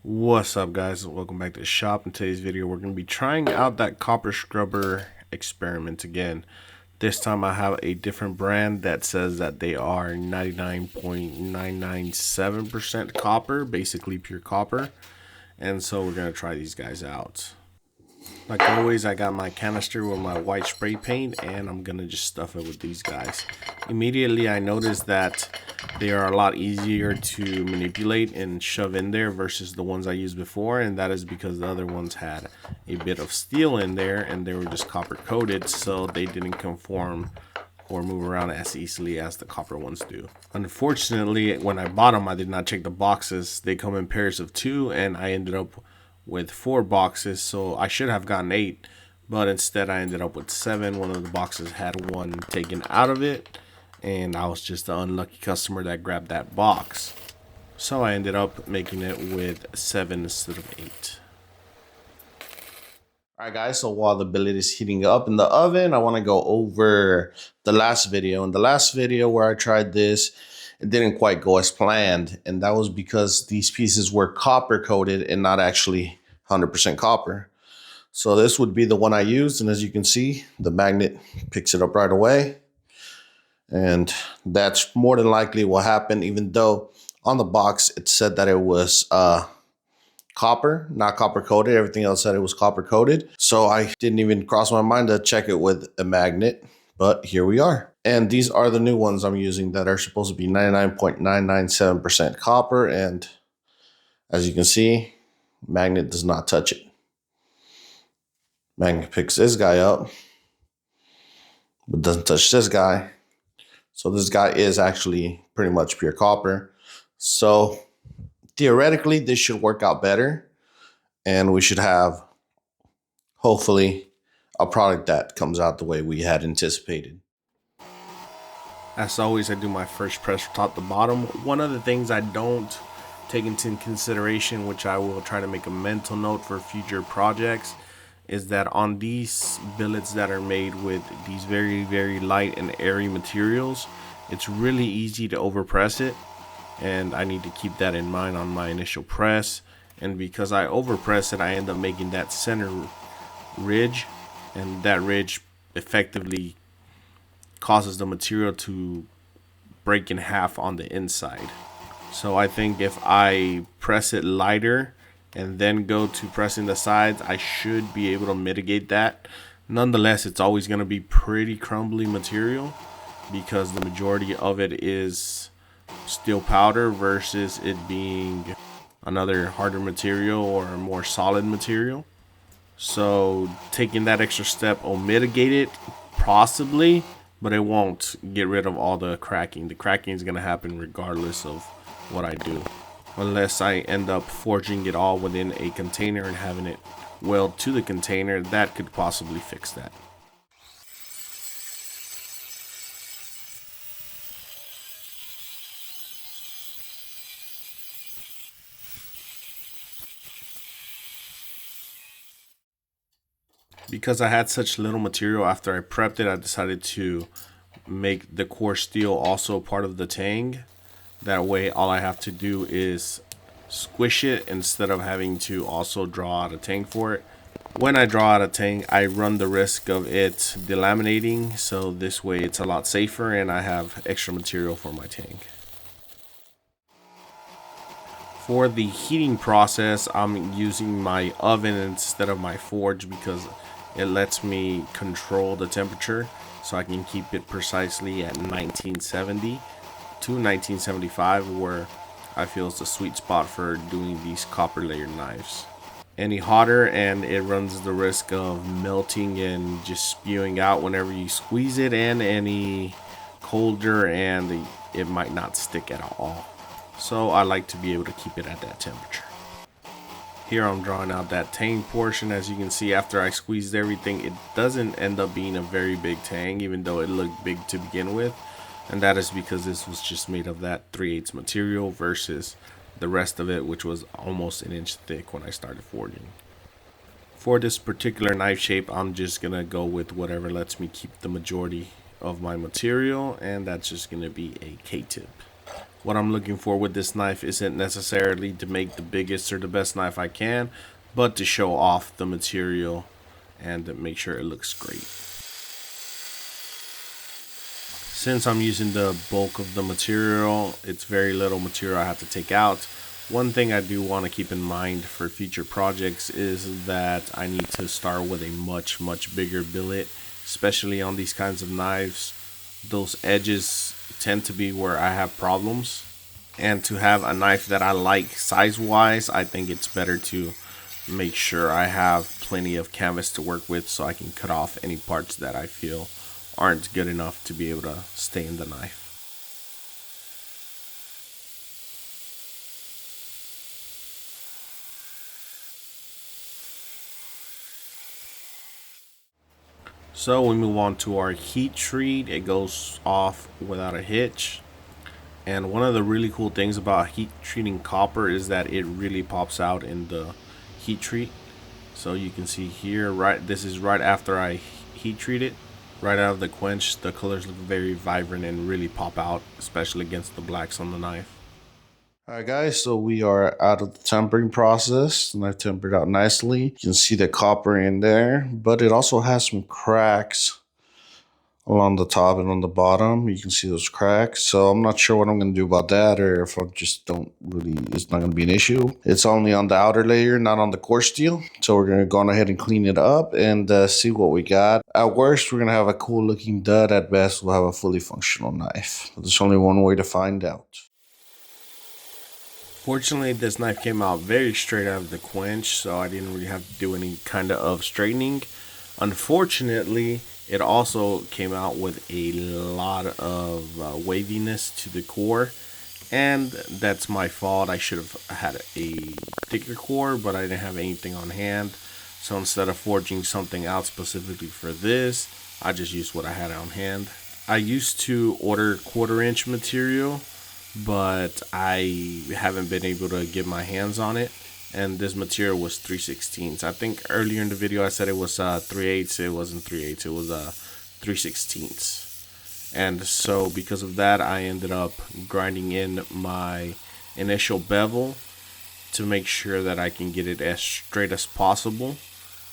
What's up, guys? Welcome back to the shop. In today's video we're going to be trying out that copper scrubber experiment again. This time I have a different brand that says that they are 99.997% copper, basically pure copper, and so we're going to try these guys out. Like always, I got my canister with my white spray paint, and I'm gonna just stuff it with these guys. Immediately I noticed that they are a lot easier to manipulate and shove in there versus the ones I used before, and that is because the other ones had a bit of steel in there and they were just copper coated, so they didn't conform or move around as easily as the copper ones do. Unfortunately, when I bought them, I did not check the boxes. They come in pairs of 2, and I ended up with 4 boxes, so I should have gotten 8, but instead I ended up with 7. One of the boxes had 1 taken out of it, and I was just the unlucky customer that grabbed that box. So I ended up making it with 7 instead of 8. Alright guys, so while the billet is heating up in the oven, I want to go over the last video. In the last video where I tried this, it didn't quite go as planned, and that was because these pieces were copper coated and not actually 100% copper. So this would be the one I used, and as you can see, the magnet picks it up right away, and that's more than likely what happened, even though on the box it said that it was copper, not copper coated. Everything else said it was copper coated, so I didn't even cross my mind to check it with a magnet, but here we are. And these are the new ones I'm using that are supposed to be 99.997% copper, and as you can see, magnet does not touch it. Magnet picks this guy up, but doesn't touch this guy. So this guy is actually pretty much pure copper. So theoretically, this should work out better, and we should have, hopefully, a product that comes out the way we had anticipated. As always, I do my first press from top to bottom. One of the things I don't take into consideration, which I will try to make a mental note for future projects, is that on these billets that are made with these very light and airy materials, it's really easy to overpress it, and I need to keep that in mind on my initial press. And because I overpress it, I end up making that center ridge, and that ridge effectively causes the material to break in half on the inside. So I think if I press it lighter and then go to pressing the sides, I should be able to mitigate that. Nonetheless, it's always going to be pretty crumbly material because the majority of it is steel powder versus it being another harder material or a more solid material. So taking that extra step will mitigate it, possibly, but it won't get rid of all the cracking. The cracking is going to happen regardless of what I do, unless I end up forging it all within a container and having it weld to the container. That could possibly fix that. Because I had such little material after I prepped it, I decided to make the core steel also part of the tang. That way all I have to do is squish it instead of having to also draw out a tang for it. When I draw out a tang, I run the risk of it delaminating, so this way it's a lot safer and I have extra material for my tang. For the heating process, I'm using my oven instead of my forge because it lets me control the temperature, so I can keep it precisely at 1970 to 1975, where I feel is the sweet spot for doing these copper layered knives. Any hotter and it runs the risk of melting and just spewing out whenever you squeeze it, and any colder and it might not stick at all. So I like to be able to keep it at that temperature. Here I'm drawing out that tang portion. As you can see, after I squeezed everything, it doesn't end up being a very big tang, even though it looked big to begin with. And that is because this was just made of that 3/8 material versus the rest of it, which was almost an inch thick when I started forging. For this particular knife shape, I'm just gonna go with whatever lets me keep the majority of my material, and that's just gonna be a K-tip. What I'm looking for with this knife isn't necessarily to make the biggest or the best knife I can, but to show off the material and to make sure it looks great. Since I'm using the bulk of the material, it's very little material I have to take out. One thing I do want to keep in mind for future projects is that I need to start with a much bigger billet, especially on these kinds of knives. Those edges tend to be where I have problems. And to have a knife that I like size wise, I think it's better to make sure I have plenty of canvas to work with so I can cut off any parts that I feel aren't good enough to be able to stay in the knife. So we move on to our heat treat. It goes off without a hitch. And one of the really cool things about heat treating copper is that it really pops out in the heat treat. So you can see here, right, this is right after I heat treat it. Right out of the quench, the colors look very vibrant and really pop out, especially against the blacks on the knife. Alright guys, so we are out of the tempering process, and I've tempered out nicely. You can see the copper in there, but it also has some cracks along the top and on the bottom. You can see those cracks, so I'm not sure what I'm going to do about that, or if I just don't really, it's not going to be an issue. It's only on the outer layer, not on the core steel, so we're going to go on ahead and clean it up and see what we got. At worst, we're going to have a cool looking dud. At best, we'll have a fully functional knife. There's only one way to find out. Fortunately, this knife came out very straight out of the quench, so I didn't really have to do any kind of straightening. Unfortunately, it also came out with a lot of waviness to the core, and that's my fault. I should have had a thicker core, but I didn't have anything on hand. So instead of forging something out specifically for this, I just used what I had on hand. I used to order 1/4 inch material, but I haven't been able to get my hands on it. And this material was 3/16. I think earlier in the video I said it was 3/8. It wasn't 3/8. It was 3/16. And so because of that, I ended up grinding in my initial bevel to make sure that I can get it as straight as possible,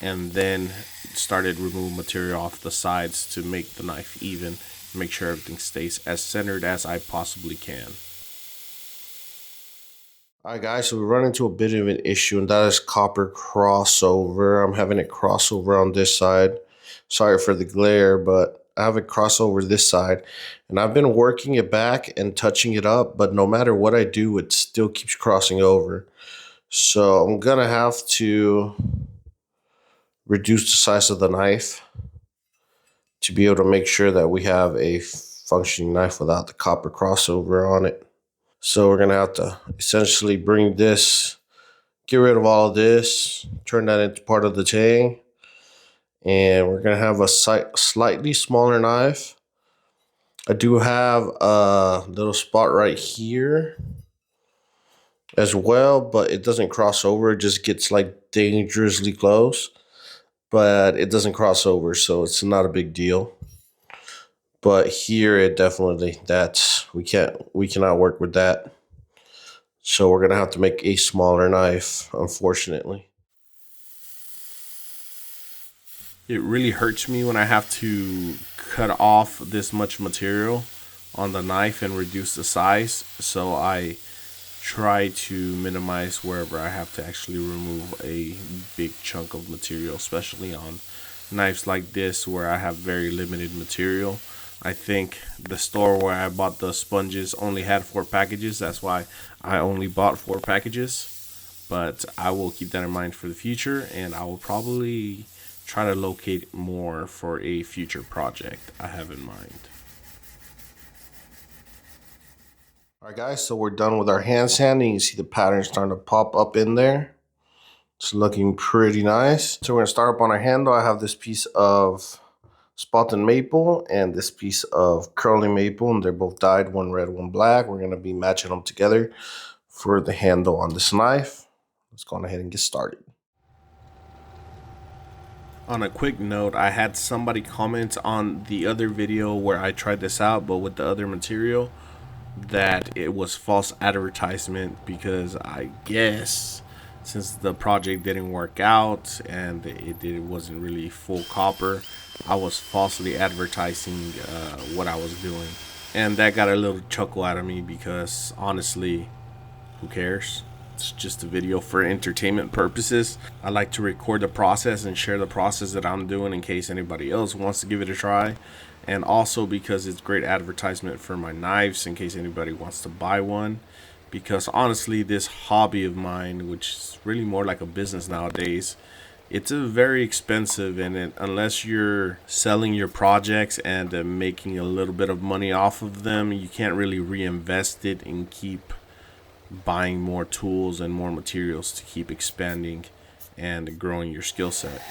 and then started removing material off the sides to make the knife even, make sure everything stays as centered as I possibly can. Alright guys, so we run into a bit of an issue, and that is copper crossover. I'm having it crossover on this side. Sorry for the glare, but I have it crossover this side. And I've been working it back and touching it up, but no matter what I do, it still keeps crossing over. So I'm gonna have to reduce the size of the knife to be able to make sure that we have a functioning knife without the copper crossover on it. So we're gonna have to essentially bring this, get rid of all of this, turn that into part of the tang, and we're gonna have a slightly smaller knife. I do have a little spot right here as well, but it doesn't cross over. It just gets like dangerously close, but it doesn't cross over, so it's not a big deal. But here it definitely, we cannot work with that. So we're gonna have to make a smaller knife, unfortunately. It really hurts me when I have to cut off this much material on the knife and reduce the size. So I try to minimize wherever I have to actually remove a big chunk of material, especially on knives like this where I have very limited material. I think the store where I bought the sponges only had 4 packages. That's why I only bought 4 packages. But I will keep that in mind for the future, and I will probably try to locate more for a future project I have in mind. All right, guys, so we're done with our hand sanding. You see the pattern starting to pop up in there. It's looking pretty nice. So we're gonna start up on our handle. I have this piece of spotted maple and this piece of curly maple, and they're both dyed, one red, one black. We're gonna be matching them together for the handle on this knife. Let's go on ahead and get started. On a quick note, I had somebody comment on the other video where I tried this out, but with the other material. that it was false advertisement, because I guess since the project didn't work out and it wasn't really full copper, I was falsely advertising what I was doing. And that got a little chuckle out of me, because honestly, who cares? It's just a video for entertainment purposes. I like to record the process and share the process that I'm doing in case anybody else wants to give it a try. And also because it's great advertisement for my knives in case anybody wants to buy one. Because honestly, this hobby of mine, which is really more like a business nowadays, it's a very expensive, and unless you're selling your projects and making a little bit of money off of them, you can't really reinvest it and keep buying more tools and more materials to keep expanding and growing your skill set.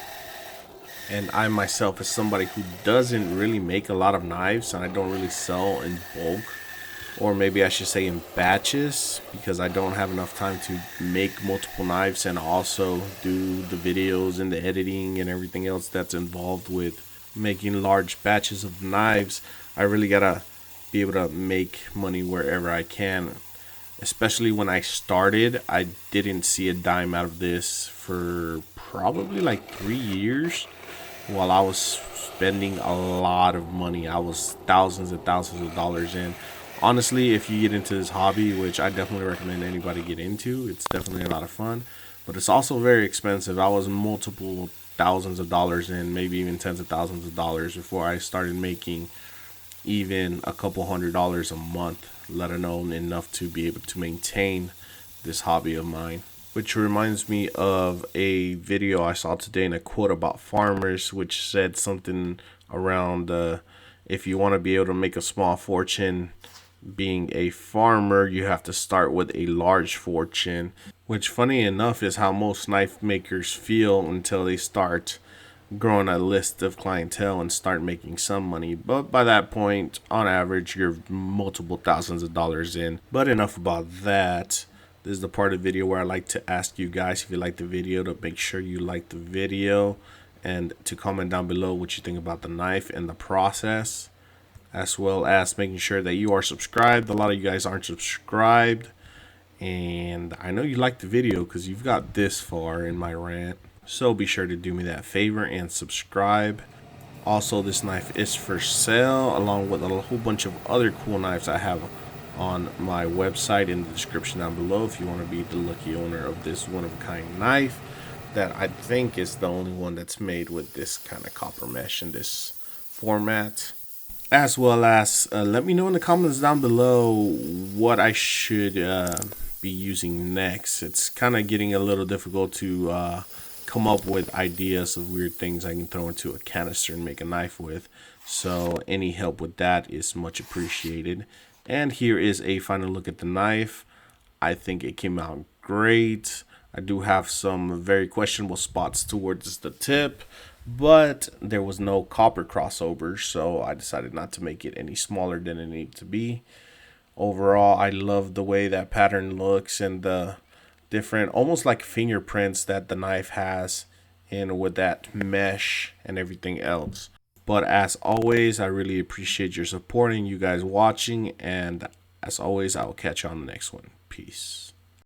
And I myself, as somebody who doesn't really make a lot of knives, and I don't really sell in bulk, or maybe I should say in batches, because I don't have enough time to make multiple knives and also do the videos and the editing and everything else that's involved with making large batches of knives. I really gotta be able to make money wherever I can. Especially when I started, I didn't see a dime out of this for probably like 3 years, while I was spending a lot of money. I was thousands and thousands of dollars in. Honestly, if you get into this hobby, which I definitely recommend anybody get into, it's definitely a lot of fun, but it's also very expensive. I was multiple thousands of dollars in, maybe even tens of thousands of dollars before I started making even a couple $100s a month, let alone enough to be able to maintain this hobby of mine. Which reminds me of a video I saw today in a quote about farmers, which said something around if you want to be able to make a small fortune being a farmer, you have to start with a large fortune. Which, funny enough, is how most knife makers feel until they start growing a list of clientele and start making some money. But by that point, on average, you're multiple thousands of dollars in. But enough about that. This is the part of the video where I like to ask you guys, if you like the video, to make sure you like the video and to comment down below what you think about the knife and the process, as well as making sure that you are subscribed. A lot of you guys aren't subscribed, and I know you liked the video because you've got this far in my rant. So be sure to do me that favor and subscribe. Also, this knife is for sale, along with a whole bunch of other cool knives I have on my website in the description down below, if you want to be the lucky owner of this one-of-a-kind knife that I think is the only one that's made with this kind of copper mesh in this format. As well as let me know in the comments down below what I should be using next. It's kind of getting a little difficult to come up with ideas of weird things I can throw into a canister and make a knife with. So any help with that is much appreciated. And here is a final look at the knife. I think it came out great. I do have some very questionable spots towards the tip, but there was no copper crossover, so I decided not to make it any smaller than it needed to be. Overall, I love the way that pattern looks and the different, almost like fingerprints that the knife has, and with that mesh and everything else. But as always, I really appreciate your supporting, you guys watching, and as always, I will catch you on the next one. Peace.